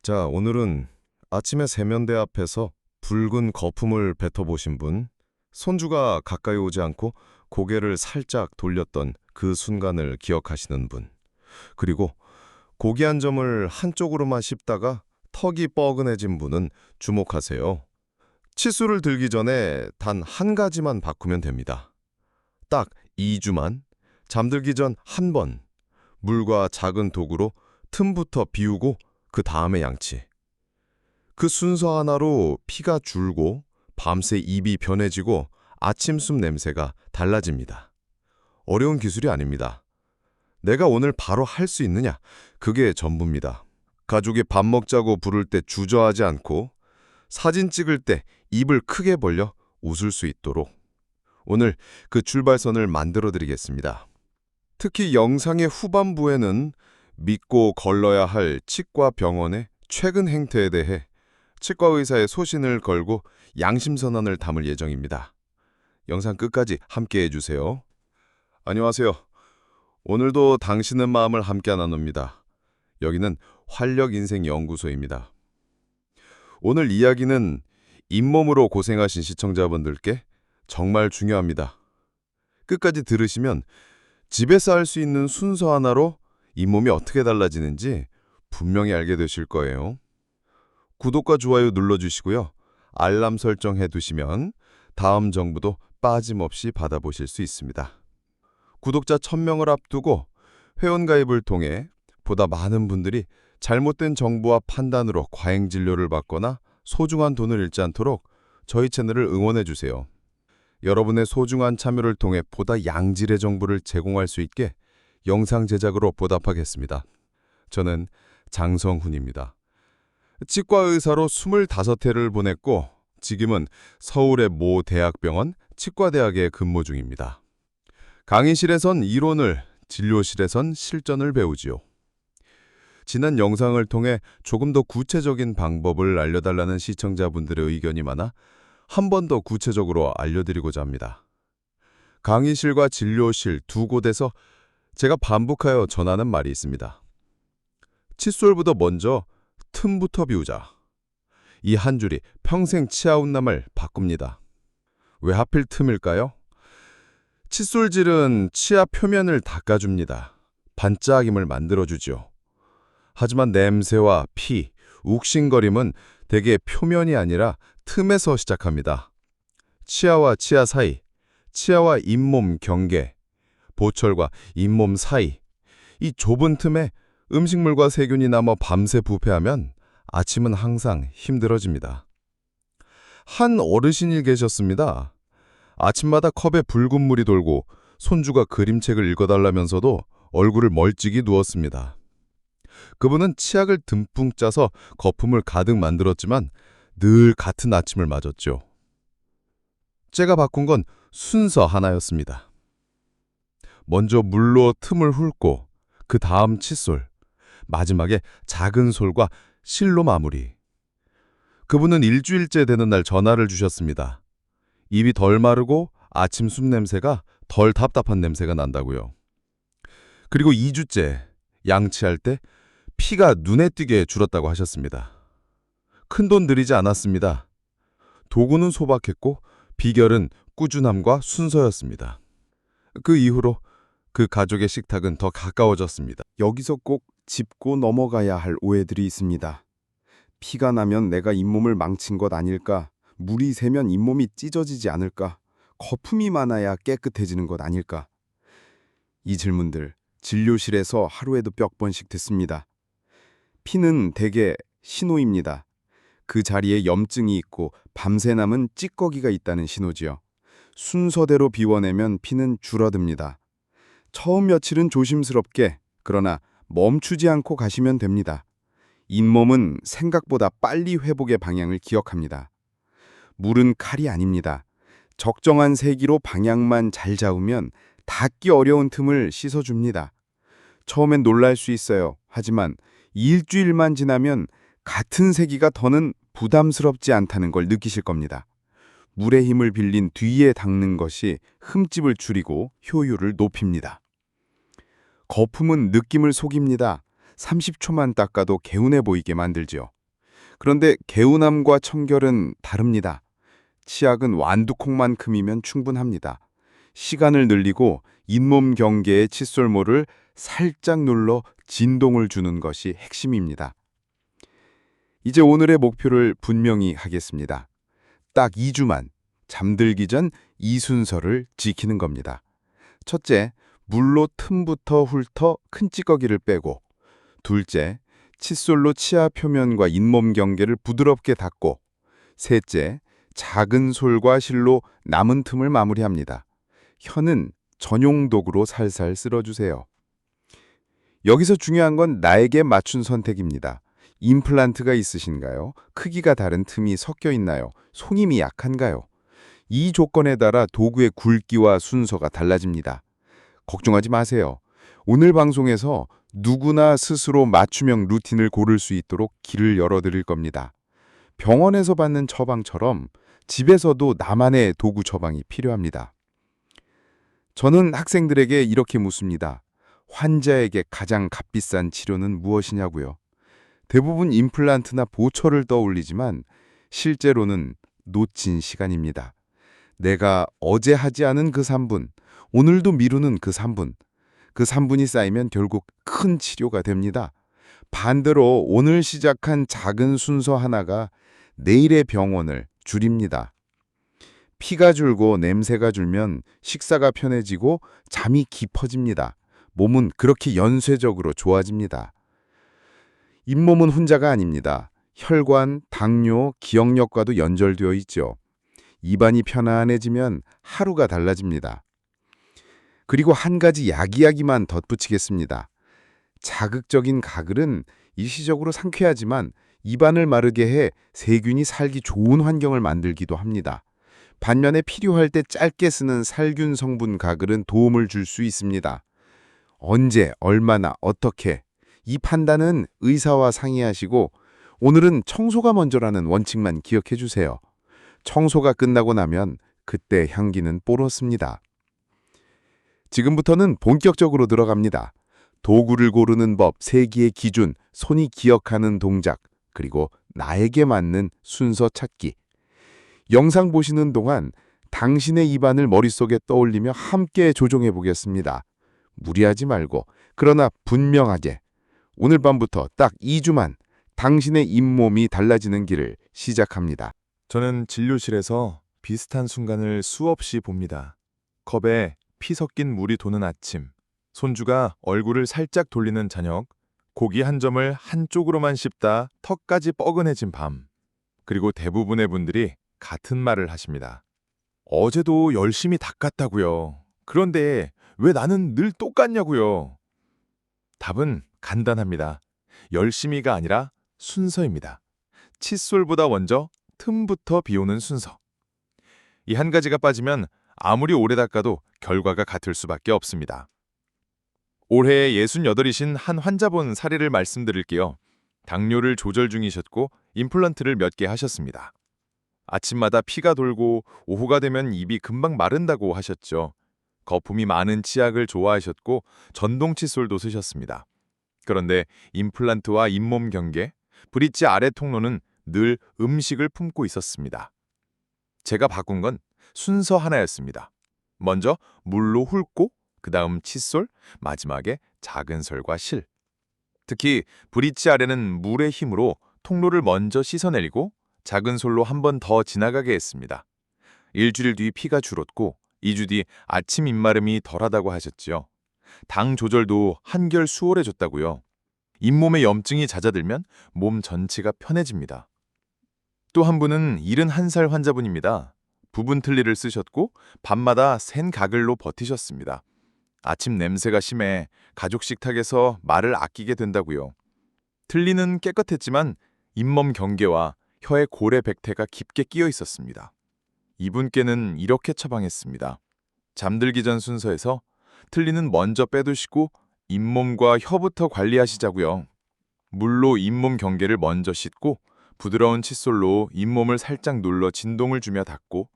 자, 오늘은 아침에 세면대 앞에서 붉은 거품을 뱉어보신 분, 손주가 가까이 오지 않고 고개를 살짝 돌렸던 그 순간을 기억하시는 분, 그리고 고기 한 점을 한쪽으로만 씹다가 턱이 뻐근해진 분은 주목하세요. 치수를 들기 전에 단 한 가지만 바꾸면 됩니다. 딱 2주만, 잠들기 전 한 번, 물과 작은 도구로 틈부터 비우고 그 다음에 양치. 그 순서 하나로 피가 줄고 밤새 입이 변해지고 아침 숨 냄새가 달라집니다. 어려운 기술이 아닙니다. 내가 오늘 바로 할 수 있느냐? 그게 전부입니다. 가족이 밥 먹자고 부를 때 주저하지 않고 사진 찍을 때 입을 크게 벌려 웃을 수 있도록 오늘 그 출발선을 만들어 드리겠습니다. 특히 영상의 후반부에는 믿고 걸러야 할 치과 병원의 최근 행태에 대해 치과 의사의 소신을 걸고 양심선언을 담을 예정입니다. 영상 끝까지 함께 해주세요. 안녕하세요. 오늘도 당신의 마음을 함께 나눕니다. 여기는 활력인생연구소입니다. 오늘 이야기는 잇몸으로 고생하신 시청자분들께 정말 중요합니다. 끝까지 들으시면 집에서 할 수 있는 순서 하나로 잇몸이 어떻게 달라지는지 분명히 알게 되실 거예요. 구독과 좋아요 눌러주시고요. 알람 설정해 두시면 다음 정보도 빠짐없이 받아보실 수 있습니다. 구독자 1000명을 앞두고 회원가입을 통해 보다 많은 분들이 잘못된 정보와 판단으로 과잉진료를 받거나 소중한 돈을 잃지 않도록 저희 채널을 응원해 주세요. 여러분의 소중한 참여를 통해 보다 양질의 정보를 제공할 수 있게 영상 제작으로 보답하겠습니다. 저는 장성훈입니다. 치과 의사로 25회를 보냈고 지금은 서울의 모 대학병원 치과대학에 근무 중입니다. 강의실에선 이론을, 진료실에선 실전을 배우지요. 지난 영상을 통해 조금 더 구체적인 방법을 알려달라는 시청자분들의 의견이 많아 한 번 더 구체적으로 알려드리고자 합니다. 강의실과 진료실 두 곳에서 제가 반복하여 전하는 말이 있습니다. 칫솔보다 먼저 틈부터 비우자. 이 한 줄이 평생 치아 혼남을 바꿉니다. 왜 하필 틈일까요? 칫솔질은 치아 표면을 닦아줍니다. 반짝임을 만들어주죠. 하지만 냄새와 피, 욱신거림은 대개 표면이 아니라 틈에서 시작합니다. 치아와 치아 사이, 치아와 잇몸 경계, 보철과 잇몸 사이, 이 좁은 틈에 음식물과 세균이 남아 밤새 부패하면 아침은 항상 힘들어집니다. 한 어르신이 계셨습니다. 아침마다 컵에 붉은 물이 돌고 손주가 그림책을 읽어달라면서도 얼굴을 멀찍이 누웠습니다. 그분은 치약을 듬뿍 짜서 거품을 가득 만들었지만 늘 같은 아침을 맞았죠. 제가 바꾼 건 순서 하나였습니다. 먼저 물로 틈을 훑고 그 다음 칫솔, 마지막에 작은 솔과 실로 마무리. 그분은 일주일째 되는 날 전화를 주셨습니다. 입이 덜 마르고 아침 숨 냄새가 덜 답답한 냄새가 난다고요. 그리고 2주째 양치할 때 피가 눈에 띄게 줄었다고 하셨습니다. 큰돈 들이지 않았습니다. 도구는 소박했고 비결은 꾸준함과 순서였습니다. 그 이후로 그 가족의 식탁은 더 가까워졌습니다. 여기서 꼭 짚고 넘어가야 할 오해들이 있습니다. 피가 나면 내가 잇몸을 망친 것 아닐까? 물이 새면 잇몸이 찢어지지 않을까? 거품이 많아야 깨끗해지는 것 아닐까? 이 질문들 진료실에서 하루에도 몇 번씩 듣습니다. 피는 대개 신호입니다. 그 자리에 염증이 있고 밤새 남은 찌꺼기가 있다는 신호지요. 순서대로 비워내면 피는 줄어듭니다. 처음 며칠은 조심스럽게, 그러나 멈추지 않고 가시면 됩니다. 잇몸은 생각보다 빨리 회복의 방향을 기억합니다. 물은 칼이 아닙니다. 적정한 세기로 방향만 잘 잡으면 닿기 어려운 틈을 씻어줍니다. 처음엔 놀랄 수 있어요. 하지만 일주일만 지나면 같은 세기가 더는 부담스럽지 않다는 걸 느끼실 겁니다. 물의 힘을 빌린 뒤에 닦는 것이 흠집을 줄이고 효율을 높입니다. 거품은 느낌을 속입니다. 30초만 닦아도 개운해 보이게 만들지요. 그런데 개운함과 청결은 다릅니다. 치약은 완두콩만큼이면 충분합니다. 시간을 늘리고 잇몸 경계의 칫솔모를 살짝 눌러 진동을 주는 것이 핵심입니다. 이제 오늘의 목표를 분명히 하겠습니다. 딱 2주만 잠들기 전 이 순서를 지키는 겁니다. 첫째, 물로 틈부터 훑어 큰 찌꺼기를 빼고, 둘째, 칫솔로 치아 표면과 잇몸 경계를 부드럽게 닦고, 셋째, 작은 솔과 실로 남은 틈을 마무리합니다. 혀는 전용 도구로 살살 쓸어주세요. 여기서 중요한 건 나에게 맞춘 선택입니다. 임플란트가 있으신가요? 크기가 다른 틈이 섞여 있나요? 손님이 약한가요? 이 조건에 따라 도구의 굵기와 순서가 달라집니다. 걱정하지 마세요. 오늘 방송에서 누구나 스스로 맞춤형 루틴을 고를 수 있도록 길을 열어드릴 겁니다. 병원에서 받는 처방처럼 집에서도 나만의 도구 처방이 필요합니다. 저는 학생들에게 이렇게 묻습니다. 환자에게 가장 값비싼 치료는 무엇이냐고요? 대부분 임플란트나 보철을 떠올리지만 실제로는 놓친 시간입니다. 내가 어제 하지 않은 그 3분, 오늘도 미루는 그 3분, 그 3분이 쌓이면 결국 큰 치료가 됩니다. 반대로 오늘 시작한 작은 순서 하나가 내일의 병원을 줄입니다. 피가 줄고 냄새가 줄면 식사가 편해지고 잠이 깊어집니다. 몸은 그렇게 연쇄적으로 좋아집니다. 잇몸은 혼자가 아닙니다. 혈관, 당뇨, 기억력과도 연결되어 있죠. 입안이 편안해지면 하루가 달라집니다. 그리고 한 가지 야기야기만 덧붙이겠습니다. 자극적인 가글은 일시적으로 상쾌하지만 입안을 마르게 해 세균이 살기 좋은 환경을 만들기도 합니다. 반면에 필요할 때 짧게 쓰는 살균 성분 가글은 도움을 줄 수 있습니다. 언제, 얼마나, 어떻게 이 판단은 의사와 상의하시고 오늘은 청소가 먼저라는 원칙만 기억해 주세요. 청소가 끝나고 나면 그때 향기는 뽀렇습니다. 지금부터는 본격적으로 들어갑니다. 도구를 고르는 법, 세기의 기준, 손이 기억하는 동작, 그리고 나에게 맞는 순서 찾기. 영상 보시는 동안 당신의 입안을 머릿속에 떠올리며 함께 조정해 보겠습니다. 무리하지 말고, 그러나 분명하게. 오늘 밤부터 딱 2주만 당신의 잇몸이 달라지는 길을 시작합니다. 저는 진료실에서 비슷한 순간을 수없이 봅니다. 컵에 피 섞인 물이 도는 아침, 손주가 얼굴을 살짝 돌리는 저녁, 고기 한 점을 한쪽으로만 씹다 턱까지 뻐근해진 밤. 그리고 대부분의 분들이 같은 말을 하십니다. 어제도 열심히 닦았다고요. 그런데 왜 나는 늘 똑같냐고요. 답은 간단합니다. 열심히가 아니라 순서입니다. 칫솔보다 먼저 틈부터 비우는 순서. 이 한 가지가 빠지면 아무리 오래 닦아도 결과가 같을 수밖에 없습니다. 올해 68이신 한 환자분 사례를 말씀드릴게요. 당뇨를 조절 중이셨고 임플란트를 몇 개 하셨습니다. 아침마다 피가 돌고 오후가 되면 입이 금방 마른다고 하셨죠. 거품이 많은 치약을 좋아하셨고 전동 칫솔도 쓰셨습니다. 그런데 임플란트와 잇몸 경계, 브릿지 아래 통로는 늘 음식을 품고 있었습니다. 제가 바꾼 건 순서 하나였습니다. 먼저 물로 훑고 그 다음 칫솔, 마지막에 작은 솔과 실. 특히 브릿지 아래는 물의 힘으로 통로를 먼저 씻어내리고 작은 솔로 한 번 더 지나가게 했습니다. 일주일 뒤 피가 줄었고 2주 뒤 아침 입마름이 덜하다고 하셨지요. 당 조절도 한결 수월해졌다고요. 잇몸에 염증이 잦아들면 몸 전체가 편해집니다. 또 한 분은 71살 환자분입니다. 부분 틀니를 쓰셨고 밤마다 센 가글로 버티셨습니다. 아침 냄새가 심해 가족 식탁에서 말을 아끼게 된다고요. 틀니는 깨끗했지만 잇몸 경계와 혀의 고래 백태가 깊게 끼어 있었습니다. 이분께는 이렇게 처방했습니다. 잠들기 전 순서에서 틀니는 먼저 빼두시고 잇몸과 혀부터 관리하시자고요. 물로 잇몸 경계를 먼저 씻고 부드러운 칫솔로 잇몸을 살짝 눌러 진동을 주며 닦고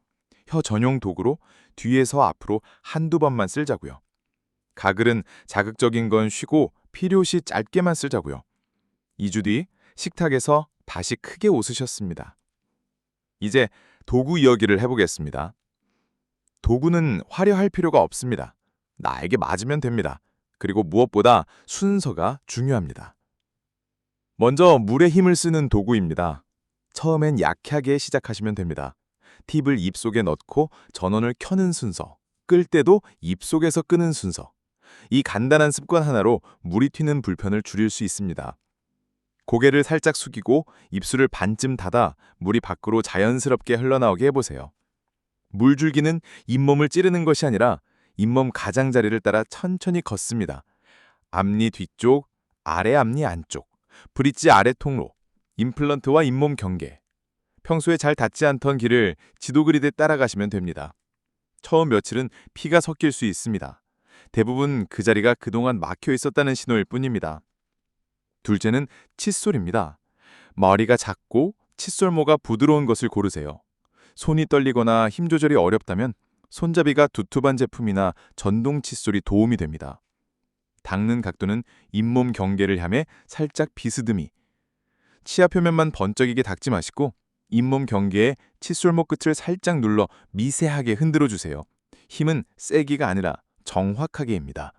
혀 전용 도구로 뒤에서 앞으로 한두 번만 쓸자고요. 가글은 자극적인 건 쉬고 필요시 짧게만 쓰자고요. 2주 뒤 식탁에서 다시 크게 웃으셨습니다. 이제 도구 이야기를 해보겠습니다. 도구는 화려할 필요가 없습니다. 나에게 맞으면 됩니다. 그리고 무엇보다 순서가 중요합니다. 먼저 물에 힘을 쓰는 도구입니다. 처음엔 약하게 시작하시면 됩니다. 팁을 입속에 넣고 전원을 켜는 순서, 끌 때도 입속에서 끄는 순서. 이 간단한 습관 하나로 물이 튀는 불편을 줄일 수 있습니다. 고개를 살짝 숙이고 입술을 반쯤 닫아 물이 밖으로 자연스럽게 흘러나오게 해보세요. 물줄기는 잇몸을 찌르는 것이 아니라 잇몸 가장자리를 따라 천천히 걷습니다. 앞니 뒤쪽, 아래 앞니 안쪽, 브릿지 아래 통로, 임플란트와 잇몸 경계. 평소에 잘 닿지 않던 길을 지도 그리듯 따라가시면 됩니다. 처음 며칠은 피가 섞일 수 있습니다. 대부분 그 자리가 그동안 막혀 있었다는 신호일 뿐입니다. 둘째는 칫솔입니다. 머리가 작고 칫솔모가 부드러운 것을 고르세요. 손이 떨리거나 힘 조절이 어렵다면 손잡이가 두툼한 제품이나 전동 칫솔이 도움이 됩니다. 닦는 각도는 잇몸 경계를 향해 살짝 비스듬히. 치아 표면만 번쩍이게 닦지 마시고 잇몸 경계에 칫솔모 끝을 살짝 눌러 미세하게 흔들어 주세요. 힘은 세기가 아니라 정확하게입니다.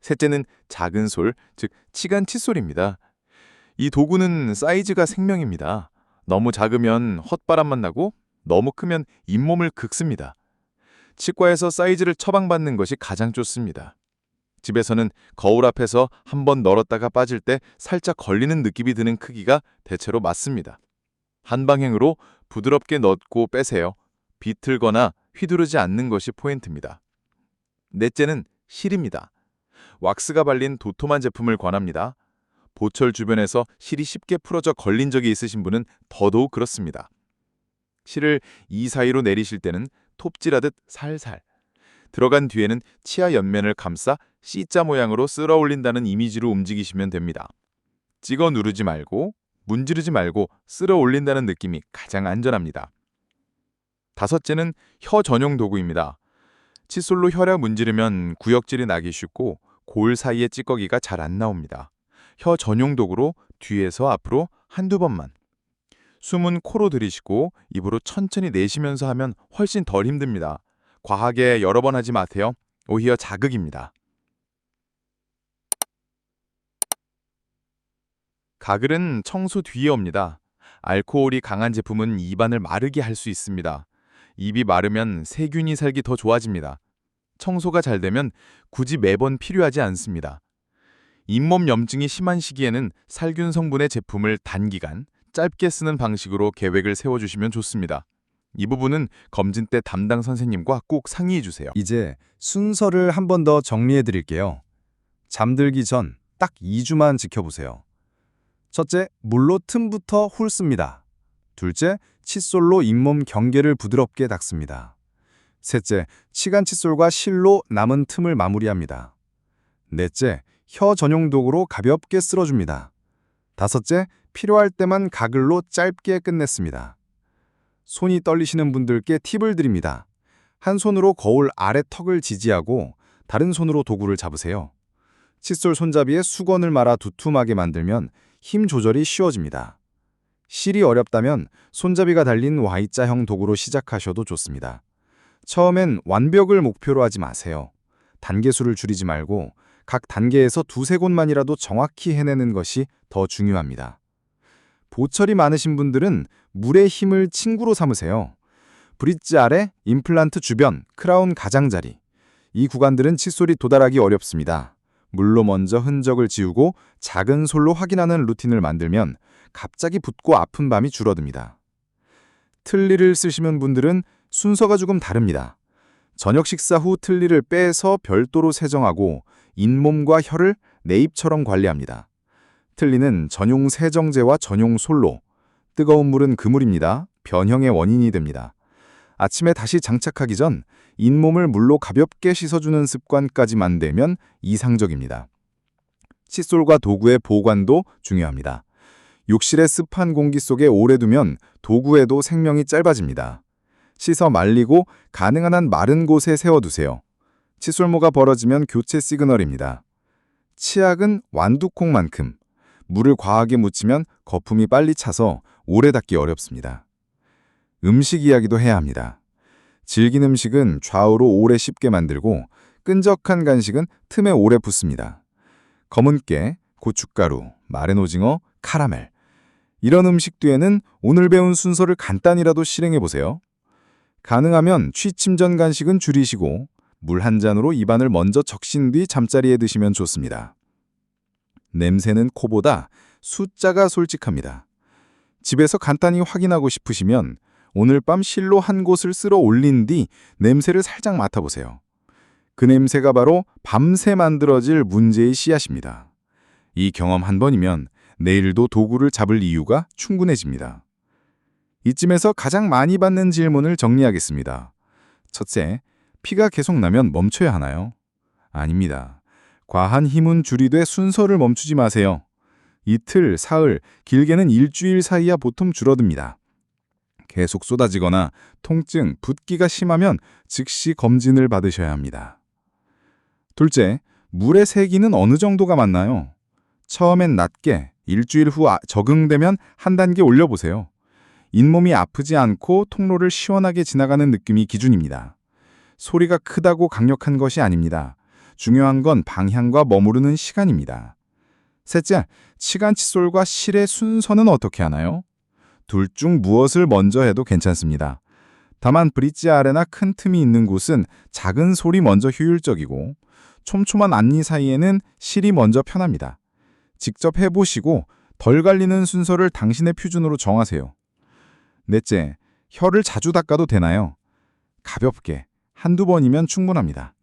셋째는 작은 솔, 즉 치간 칫솔입니다. 이 도구는 사이즈가 생명입니다. 너무 작으면 헛바람만 나고 너무 크면 잇몸을 긁습니다. 치과에서 사이즈를 처방받는 것이 가장 좋습니다. 집에서는 거울 앞에서 한번 널었다가 빠질 때 살짝 걸리는 느낌이 드는 크기가 대체로 맞습니다. 한 방향으로 부드럽게 넣고 빼세요. 비틀거나 휘두르지 않는 것이 포인트입니다. 넷째는 실입니다. 왁스가 발린 도톰한 제품을 권합니다. 보철 주변에서 실이 쉽게 풀어져 걸린 적이 있으신 분은 더더욱 그렇습니다. 실을 이 사이로 내리실 때는 톱질하듯 살살. 들어간 뒤에는 치아 옆면을 감싸 C자 모양으로 쓸어 올린다는 이미지로 움직이시면 됩니다. 찍어 누르지 말고 문지르지 말고 쓸어 올린다는 느낌이 가장 안전합니다. 다섯째는 혀 전용 도구입니다. 칫솔로 혀를 문지르면 구역질이 나기 쉽고 골 사이의 찌꺼기가 잘 안 나옵니다. 혀 전용 도구로 뒤에서 앞으로 한두 번만. 숨은 코로 들이쉬고 입으로 천천히 내쉬면서 하면 훨씬 덜 힘듭니다. 과하게 여러 번 하지 마세요. 오히려 자극입니다. 가글은 청소 뒤에 옵니다. 알코올이 강한 제품은 입안을 마르게 할 수 있습니다. 입이 마르면 세균이 살기 더 좋아집니다. 청소가 잘 되면 굳이 매번 필요하지 않습니다. 잇몸 염증이 심한 시기에는 살균 성분의 제품을 단기간, 짧게 쓰는 방식으로 계획을 세워주시면 좋습니다. 이 부분은 검진 때 담당 선생님과 꼭 상의해 주세요. 이제 순서를 한 번 더 정리해 드릴게요. 잠들기 전 딱 2주만 지켜보세요. 첫째, 물로 틈부터 훑습니다. 둘째, 칫솔로 잇몸 경계를 부드럽게 닦습니다. 셋째, 치간 칫솔과 실로 남은 틈을 마무리합니다. 넷째, 혀 전용 도구로 가볍게 쓸어줍니다. 다섯째, 필요할 때만 가글로 짧게 끝냈습니다. 손이 떨리시는 분들께 팁을 드립니다. 한 손으로 거울 아래 턱을 지지하고 다른 손으로 도구를 잡으세요. 칫솔 손잡이에 수건을 말아 두툼하게 만들면 힘 조절이 쉬워집니다. 실이 어렵다면 손잡이가 달린 Y자형 도구로 시작하셔도 좋습니다. 처음엔 완벽을 목표로 하지 마세요. 단계수를 줄이지 말고 각 단계에서 두세 곳만이라도 정확히 해내는 것이 더 중요합니다. 보철이 많으신 분들은 물의 힘을 친구로 삼으세요. 브릿지 아래, 임플란트 주변, 크라운 가장자리. 이 구간들은 칫솔이 도달하기 어렵습니다. 물로 먼저 흔적을 지우고 작은 솔로 확인하는 루틴을 만들면 갑자기 붓고 아픈 밤이 줄어듭니다. 틀니를 쓰시는 분들은 순서가 조금 다릅니다. 저녁 식사 후 틀니를 빼서 별도로 세정하고 잇몸과 혀를 내 입처럼 관리합니다. 틀니는 전용 세정제와 전용 솔로, 뜨거운 물은 그물입니다. 변형의 원인이 됩니다. 아침에 다시 장착하기 전 잇몸을 물로 가볍게 씻어주는 습관까지 만들면 이상적입니다. 칫솔과 도구의 보관도 중요합니다. 욕실의 습한 공기 속에 오래 두면 도구에도 생명이 짧아집니다. 씻어 말리고 가능한 한 마른 곳에 세워두세요. 칫솔모가 벌어지면 교체 시그널입니다. 치약은 완두콩만큼 물을 과하게 묻히면 거품이 빨리 차서 오래 닦기 어렵습니다. 음식 이야기도 해야 합니다. 질긴 음식은 좌우로 오래 씹게 만들고 끈적한 간식은 틈에 오래 붙습니다. 검은 깨, 고춧가루, 마른 오징어, 카라멜. 이런 음식 뒤에는 오늘 배운 순서를 간단히라도 실행해 보세요. 가능하면 취침 전 간식은 줄이시고 물 한 잔으로 입안을 먼저 적신 뒤 잠자리에 드시면 좋습니다. 냄새는 코보다 숫자가 솔직합니다. 집에서 간단히 확인하고 싶으시면 오늘 밤 실로 한 곳을 쓸어 올린 뒤 냄새를 살짝 맡아보세요. 그 냄새가 바로 밤새 만들어질 문제의 씨앗입니다. 이 경험 한 번이면 내일도 도구를 잡을 이유가 충분해집니다. 이쯤에서 가장 많이 받는 질문을 정리하겠습니다. 첫째, 피가 계속 나면 멈춰야 하나요? 아닙니다. 과한 힘은 줄이되 순서를 멈추지 마세요. 이틀, 사흘, 길게는 일주일 사이야 보통 줄어듭니다. 계속 쏟아지거나 통증, 붓기가 심하면 즉시 검진을 받으셔야 합니다. 둘째, 물의 세기는 어느 정도가 맞나요? 처음엔 낮게, 일주일 후 적응되면 한 단계 올려보세요. 잇몸이 아프지 않고 통로를 시원하게 지나가는 느낌이 기준입니다. 소리가 크다고 강력한 것이 아닙니다. 중요한 건 방향과 머무르는 시간입니다. 셋째, 치간 칫솔과 실의 순서는 어떻게 하나요? 둘 중 무엇을 먼저 해도 괜찮습니다. 다만 브릿지 아래나 큰 틈이 있는 곳은 작은 솔이 먼저 효율적이고 촘촘한 앞니 사이에는 실이 먼저 편합니다. 직접 해보시고 덜 갈리는 순서를 당신의 표준으로 정하세요. 넷째, 혀를 자주 닦아도 되나요? 가볍게, 한두 번이면 충분합니다.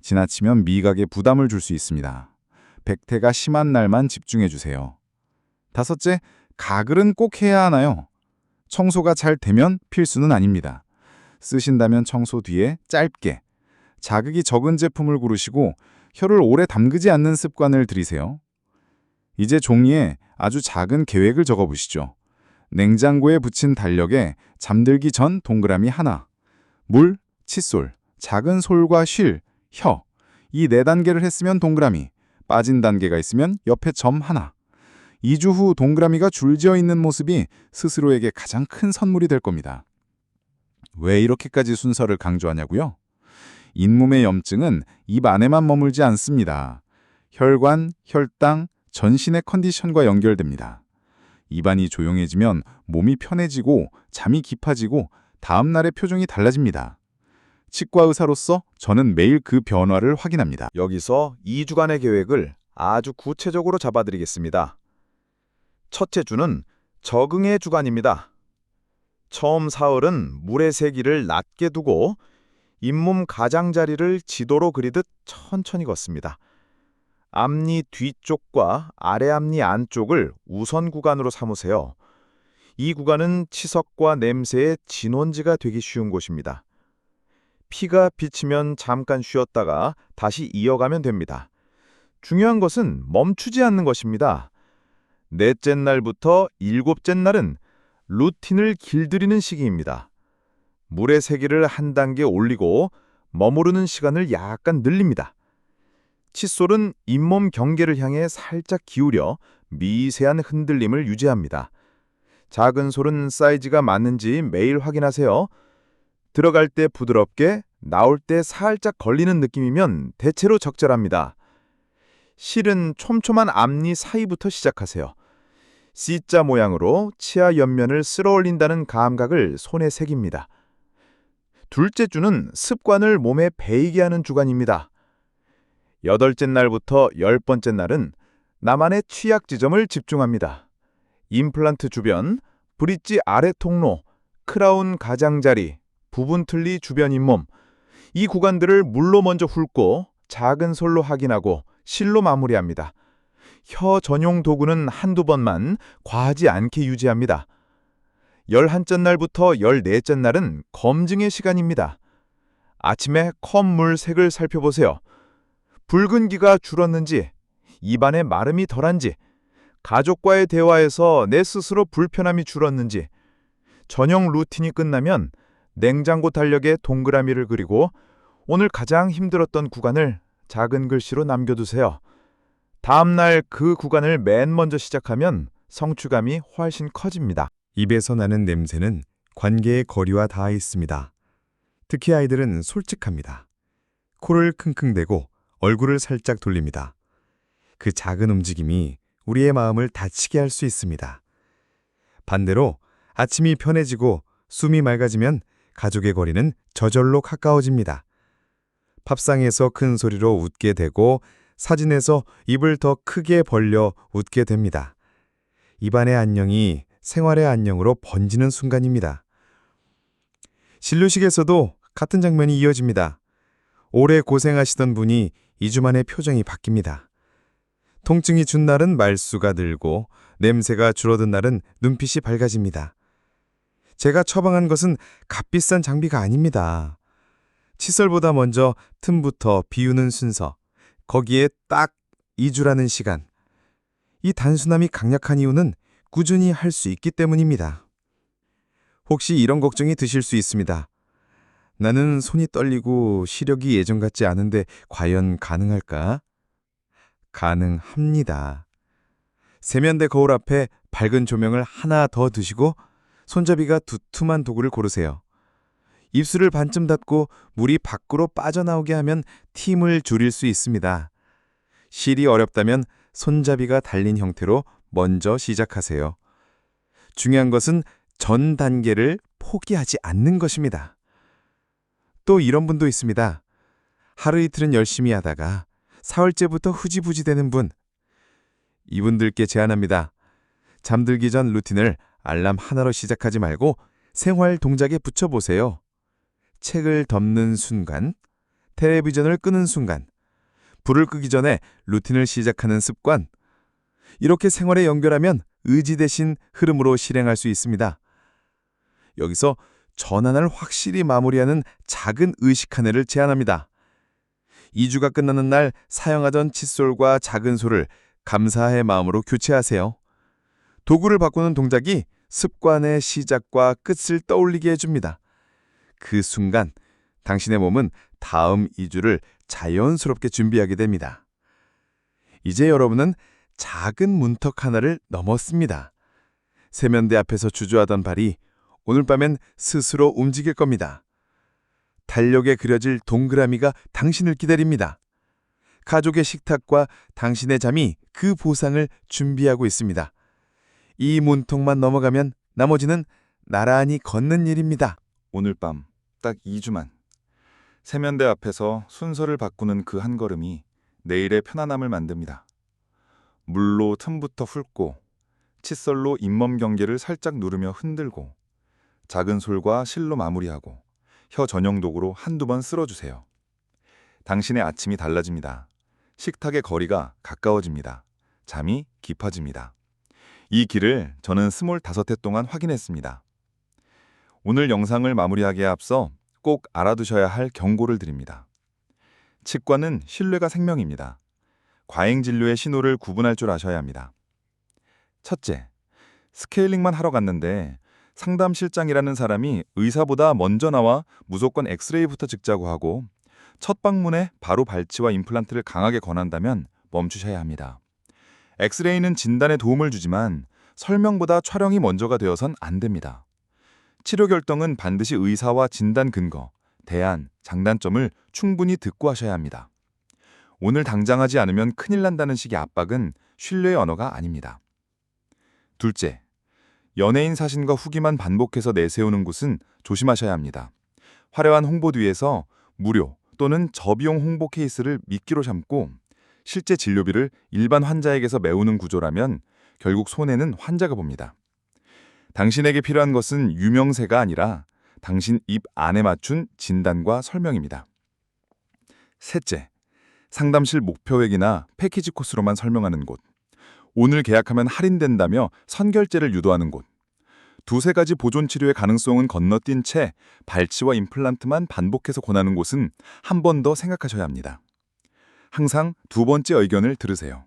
지나치면 미각에 부담을 줄 수 있습니다. 백태가 심한 날만 집중해주세요. 다섯째, 가글은 꼭 해야 하나요? 청소가 잘 되면 필수는 아닙니다. 쓰신다면 청소 뒤에 짧게, 자극이 적은 제품을 고르시고 혀를 오래 담그지 않는 습관을 들이세요. 이제 종이에 아주 작은 계획을 적어보시죠. 냉장고에 붙인 달력에 잠들기 전 동그라미 하나, 물, 칫솔, 작은 솔과 쉴, 혀, 이 4단계를 했으면 동그라미, 빠진 단계가 있으면 옆에 점 하나. 2주 후 동그라미가 줄지어 있는 모습이 스스로에게 가장 큰 선물이 될 겁니다. 왜 이렇게까지 순서를 강조하냐고요? 잇몸의 염증은 입 안에만 머물지 않습니다. 혈관, 혈당, 전신의 컨디션과 연결됩니다. 입안이 조용해지면 몸이 편해지고 잠이 깊어지고 다음 날의 표정이 달라집니다. 치과 의사로서 저는 매일 그 변화를 확인합니다. 여기서 2주간의 계획을 아주 구체적으로 잡아드리겠습니다. 첫째 주는 적응의 주간입니다. 처음 사흘은 물의 세기를 낮게 두고 잇몸 가장자리를 지도로 그리듯 천천히 걷습니다. 앞니 뒤쪽과 아래 앞니 안쪽을 우선 구간으로 삼으세요. 이 구간은 치석과 냄새의 진원지가 되기 쉬운 곳입니다. 피가 비치면 잠깐 쉬었다가 다시 이어가면 됩니다. 중요한 것은 멈추지 않는 것입니다. 넷째 날부터 일곱째 날은 루틴을 길들이는 시기입니다. 물의 세기를 한 단계 올리고 머무르는 시간을 약간 늘립니다. 칫솔은 잇몸 경계를 향해 살짝 기울여 미세한 흔들림을 유지합니다. 작은 솔은 사이즈가 맞는지 매일 확인하세요. 들어갈 때 부드럽게, 나올 때 살짝 걸리는 느낌이면 대체로 적절합니다. 실은 촘촘한 앞니 사이부터 시작하세요. C자 모양으로 치아 옆면을 쓸어 올린다는 감각을 손에 새깁니다. 둘째 주는 습관을 몸에 배이게 하는 주간입니다. 8째 날부터 10번째 날은 나만의 취약 지점을 집중합니다. 임플란트 주변, 브릿지 아래 통로, 크라운 가장자리, 부분 틀니 주변 잇몸, 이 구간들을 물로 먼저 훑고 작은 솔로 확인하고 실로 마무리합니다. 혀 전용 도구는 한두 번만 과하지 않게 유지합니다. 11째 날부터 14째 날은 검증의 시간입니다. 아침에 컵물 색을 살펴보세요. 붉은기가 줄었는지, 입안의 마름이 덜한지, 가족과의 대화에서 내 스스로 불편함이 줄었는지, 저녁 루틴이 끝나면 냉장고 달력에 동그라미를 그리고 오늘 가장 힘들었던 구간을 작은 글씨로 남겨두세요. 다음 날 그 구간을 맨 먼저 시작하면 성취감이 훨씬 커집니다. 입에서 나는 냄새는 관계의 거리와 닿아 있습니다. 특히 아이들은 솔직합니다. 코를 킁킁대고 얼굴을 살짝 돌립니다. 그 작은 움직임이 우리의 마음을 다치게 할 수 있습니다. 반대로 아침이 편해지고 숨이 맑아지면 가족의 거리는 저절로 가까워집니다. 밥상에서 큰 소리로 웃게 되고 사진에서 입을 더 크게 벌려 웃게 됩니다. 입안의 안녕이 생활의 안녕으로 번지는 순간입니다. 진료식에서도 같은 장면이 이어집니다. 오래 고생하시던 분이 2주 만에 표정이 바뀝니다. 통증이 준 날은 말수가 늘고 냄새가 줄어든 날은 눈빛이 밝아집니다. 제가 처방한 것은 값비싼 장비가 아닙니다. 칫솔보다 먼저 틈부터 비우는 순서, 거기에 딱 2주라는 시간. 이 단순함이 강력한 이유는 꾸준히 할 수 있기 때문입니다. 혹시 이런 걱정이 드실 수 있습니다. 나는 손이 떨리고 시력이 예전 같지 않은데 과연 가능할까? 가능합니다. 세면대 거울 앞에 밝은 조명을 하나 더 두시고 손잡이가 두툼한 도구를 고르세요. 입술을 반쯤 닫고 물이 밖으로 빠져나오게 하면 팀을 줄일 수 있습니다. 실이 어렵다면 손잡이가 달린 형태로 먼저 시작하세요. 중요한 것은 전 단계를 포기하지 않는 것입니다. 또 이런 분도 있습니다. 하루 이틀은 열심히 하다가 사흘째부터 흐지부지 되는 분. 이분들께 제안합니다. 잠들기 전 루틴을 알람 하나로 시작하지 말고 생활 동작에 붙여보세요. 책을 덮는 순간, 텔레비전을 끄는 순간, 불을 끄기 전에 루틴을 시작하는 습관. 이렇게 생활에 연결하면 의지 대신 흐름으로 실행할 수 있습니다. 여기서 전환을 확실히 마무리하는 작은 의식 한 해를 제안합니다. 2주가 끝나는 날 사용하던 칫솔과 작은 소를 감사의 마음으로 교체하세요. 도구를 바꾸는 동작이 습관의 시작과 끝을 떠올리게 해줍니다. 그 순간 당신의 몸은 다음 2주를 자연스럽게 준비하게 됩니다. 이제 여러분은 작은 문턱 하나를 넘었습니다. 세면대 앞에서 주저하던 발이 오늘 밤엔 스스로 움직일 겁니다. 달력에 그려질 동그라미가 당신을 기다립니다. 가족의 식탁과 당신의 잠이 그 보상을 준비하고 있습니다. 이 문턱만 넘어가면 나머지는 나란히 걷는 일입니다. 오늘 밤 딱 2주만. 세면대 앞에서 순서를 바꾸는 그 한 걸음이 내일의 편안함을 만듭니다. 물로 틈부터 훑고 칫솔로 잇몸 경계를 살짝 누르며 흔들고 작은 솔과 실로 마무리하고 혀 전용 도구로 한두 번 쓸어주세요. 당신의 아침이 달라집니다. 식탁의 거리가 가까워집니다. 잠이 깊어집니다. 이 길을 저는 25회 동안 확인했습니다. 오늘 영상을 마무리하기에 앞서 꼭 알아두셔야 할 경고를 드립니다. 치과는 신뢰가 생명입니다. 과잉 진료의 신호를 구분할 줄 아셔야 합니다. 첫째, 스케일링만 하러 갔는데 상담실장이라는 사람이 의사보다 먼저 나와 무조건 엑스레이부터 찍자고 하고 첫 방문에 바로 발치와 임플란트를 강하게 권한다면 멈추셔야 합니다. 엑스레이는 진단에 도움을 주지만 설명보다 촬영이 먼저가 되어선 안 됩니다. 치료 결정은 반드시 의사와 진단 근거, 대안, 장단점을 충분히 듣고 하셔야 합니다. 오늘 당장 하지 않으면 큰일 난다는 식의 압박은 신뢰의 언어가 아닙니다. 둘째, 연예인 사진과 후기만 반복해서 내세우는 곳은 조심하셔야 합니다. 화려한 홍보 뒤에서 무료 또는 저비용 홍보 케이스를 미끼로 삼고 실제 진료비를 일반 환자에게서 메우는 구조라면 결국 손해는 환자가 봅니다. 당신에게 필요한 것은 유명세가 아니라 당신 입 안에 맞춘 진단과 설명입니다. 셋째, 상담실 목표액이나 패키지 코스로만 설명하는 곳, 오늘 계약하면 할인된다며 선결제를 유도하는 곳, 두세 가지 보존 치료의 가능성은 건너뛴 채 발치와 임플란트만 반복해서 권하는 곳은 한 번 더 생각하셔야 합니다. 항상 두 번째 의견을 들으세요.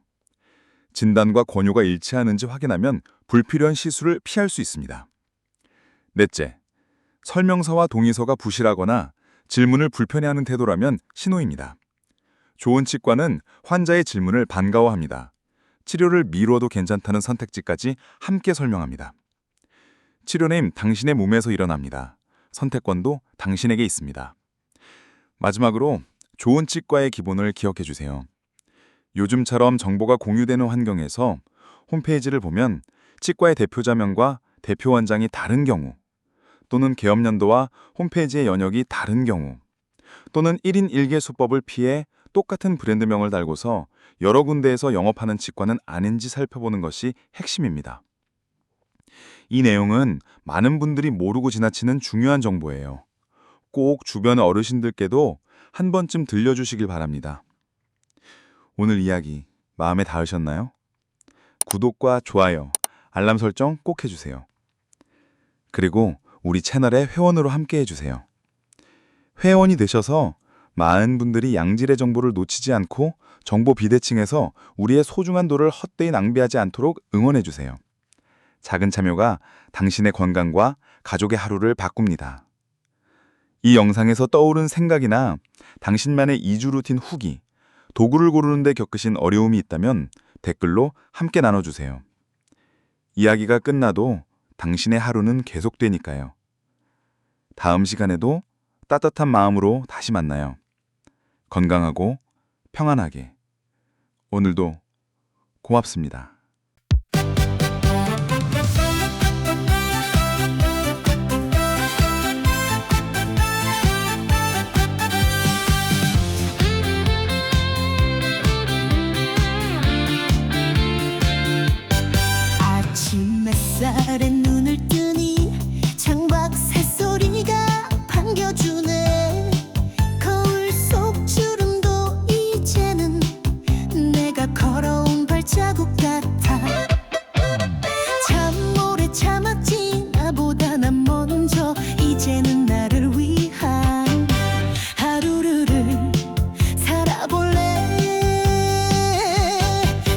진단과 권유가 일치하는지 확인하면 불필요한 시술을 피할 수 있습니다. 넷째, 설명서와 동의서가 부실하거나 질문을 불편해하는 태도라면 신호입니다. 좋은 치과는 환자의 질문을 반가워합니다. 치료를 미뤄도 괜찮다는 선택지까지 함께 설명합니다. 치료는 당신의 몸에서 일어납니다. 선택권도 당신에게 있습니다. 마지막으로 좋은 치과의 기본을 기억해 주세요. 요즘처럼 정보가 공유되는 환경에서 홈페이지를 보면 치과의 대표자명과 대표 원장이 다른 경우, 또는 개업 연도와 홈페이지의 연역이 다른 경우, 또는 1인 1개 수법을 피해 똑같은 브랜드명을 달고서 여러 군데에서 영업하는 치과는 아닌지 살펴보는 것이 핵심입니다. 이 내용은 많은 분들이 모르고 지나치는 중요한 정보예요. 꼭 주변 어르신들께도 한 번쯤 들려주시길 바랍니다. 오늘 이야기 마음에 닿으셨나요? 구독과 좋아요, 알람 설정 꼭 해주세요. 그리고 우리 채널의 회원으로 함께 해주세요. 회원이 되셔서 많은 분들이 양질의 정보를 놓치지 않고 정보 비대칭해서 우리의 소중한 돌을 헛되이 낭비하지 않도록 응원해주세요. 작은 참여가 당신의 건강과 가족의 하루를 바꿉니다. 이 영상에서 떠오른 생각이나 당신만의 2주 루틴 후기, 도구를 고르는 데 겪으신 어려움이 있다면 댓글로 함께 나눠주세요. 이야기가 끝나도 당신의 하루는 계속되니까요. 다음 시간에도 따뜻한 마음으로 다시 만나요. 건강하고 평안하게. 오늘도 고맙습니다. 아침 햇살에 눈을 뜨니 창밖 새소리가 반겨주네. 거울 속 주름도 이제는 내가 걸어온 발자국 같아. 참 오래 참았지 나보다 난 먼저. 이제는 나를 위한 하루를 살아볼래.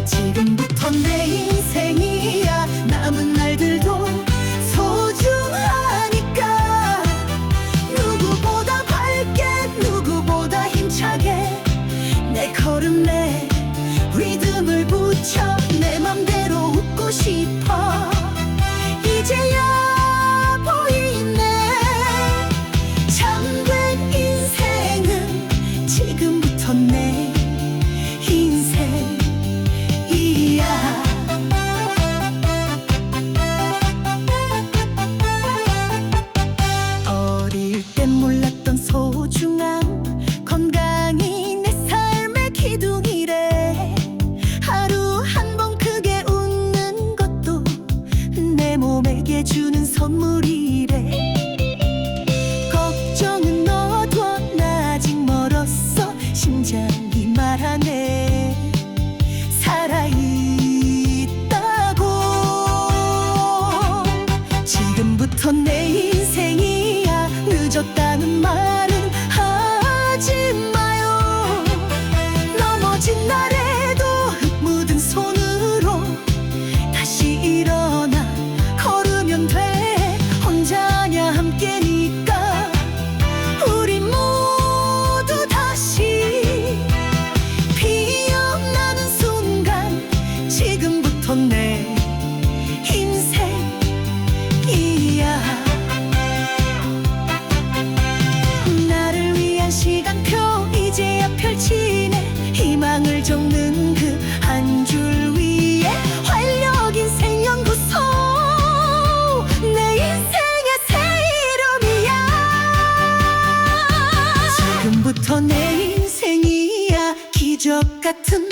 지금부터 내 인생이야. 남은 날들도 소중하니까. 누구보다 밝게 누구보다 힘차게 내 걸음 내 리듬을 붙여 내 맘대로 웃고 싶어. 이제야 보이네. 참된 인생은 지금부터 내 인생이야. 어릴 땐 몰랐던 소중함, 건강이 내 삶의 기둥이래. 하루 한 번 크게 웃는 것도 내 몸에게 주는 선물이래. 걱정은 너도 나 아직 멀었어. 심장이 말하네. 살아있다고. 지금부터 내 인생이야. 늦었다는 말은 하지 마요. 넘어진 날에도 흙 묻은 손으로 다시 일어나 걸으면 돼. 혼자냐 함께니까. 우리 모두 다시 피어나는 순간. 지금부터 내 인생이야. 나를 위한 시간표 이제야 펼치네. 희망을 적는 그 한 줄 위에 활력 인생 연구소. 내 인생의 새 이름이야. 지금부터 내 인생이야. 기적 같은